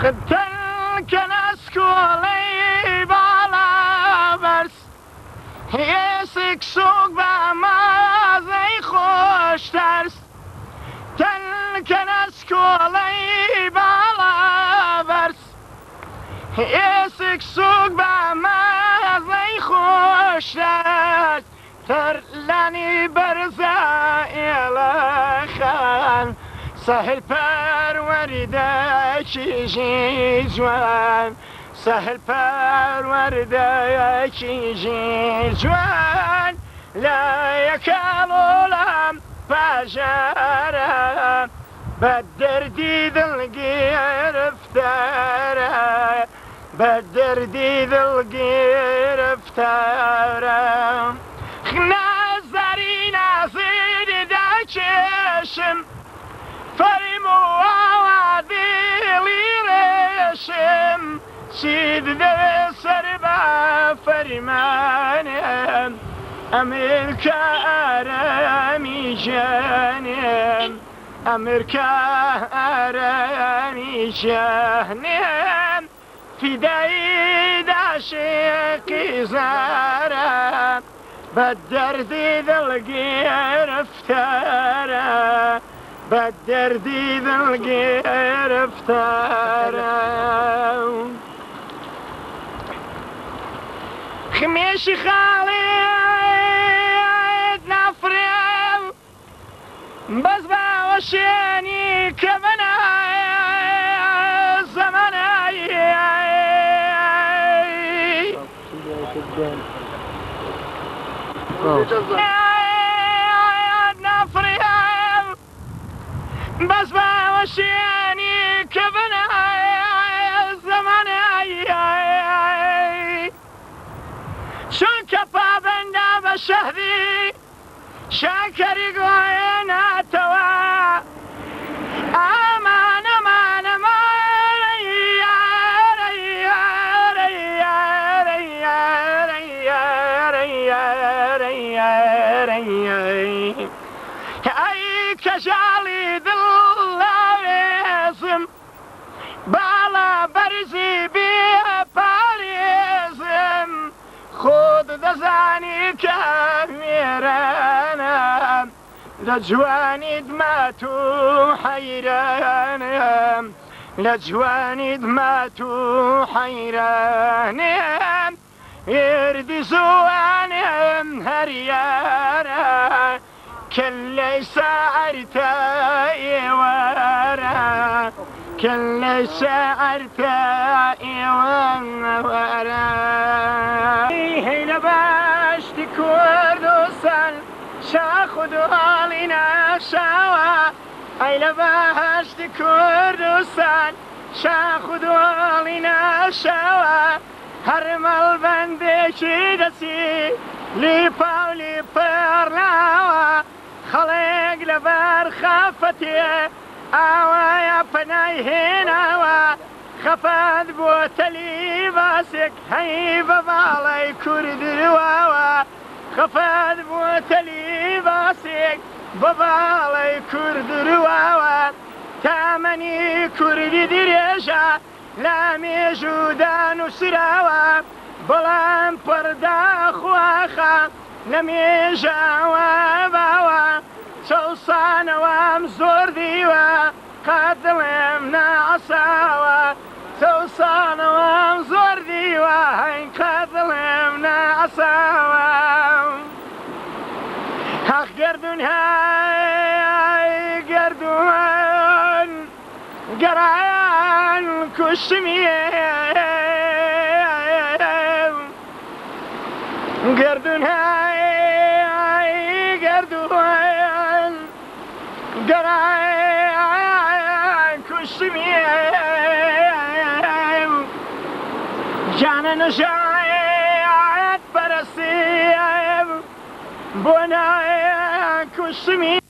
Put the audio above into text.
خدتن کنسکولی بالا برس هیسک سوق با مازی خوش ترس تن کنسکولی بالا برس هیسک سوق با مازی خوش ترس تر لانی برزا خان سهل پرورده چیزی جوان سهل پرورده چیزی جوان لا یکالولم پجارم بدردی دل گرفتارم بدردی دل گرفتارم نظری نظیر در چشم فرمو عادلی رشم سید در سر با فرمانم امریکا آرامی جانم امریکا آرامی جانم فدای عاشقی زارم بدردی دل گرفتارم بدردی دل گرفتارم خمیشی خالد نفرم بس باوشینی که بنای زمانی نفرم بس باوشینی که بنای زمانی چون که پابنده به شهری شاکری گوی نتوا امان امان امان ای کجالی دل لازم بالا برزی بی پاریزم خود دزانی که میرانم لجوانید ما تو حیرانم لجوانید ما تو حیرانم اردی زوانم هریارا كل ساعرتي ورا كل ساعرتي ورا هنا باش تكوردوسن شاخد علينا شوا هنا باش تكوردوسن شاخد علينا شوا هرمل بندشي دسي لي باولي برلاوا خلق لبر خافتي آوايا فناي هنا خفاد بوتلي باسك هاي ببالي كرد رواوا خفاد بوتلي باسك ببالي كرد رواوا تامني كرد دريجا لا ميجودان سراوا بلان بردا خواخا نميجا واباوا سوصان وام زور ديوا قدمنا عصاوا سوصان وام زور ديوا هين قدمنا عصاوا اخ قردون هاي قردون قرعان كشميه قردون هاي قردون قرعان كشميه جانا نجايات برسيب بنايا كشميه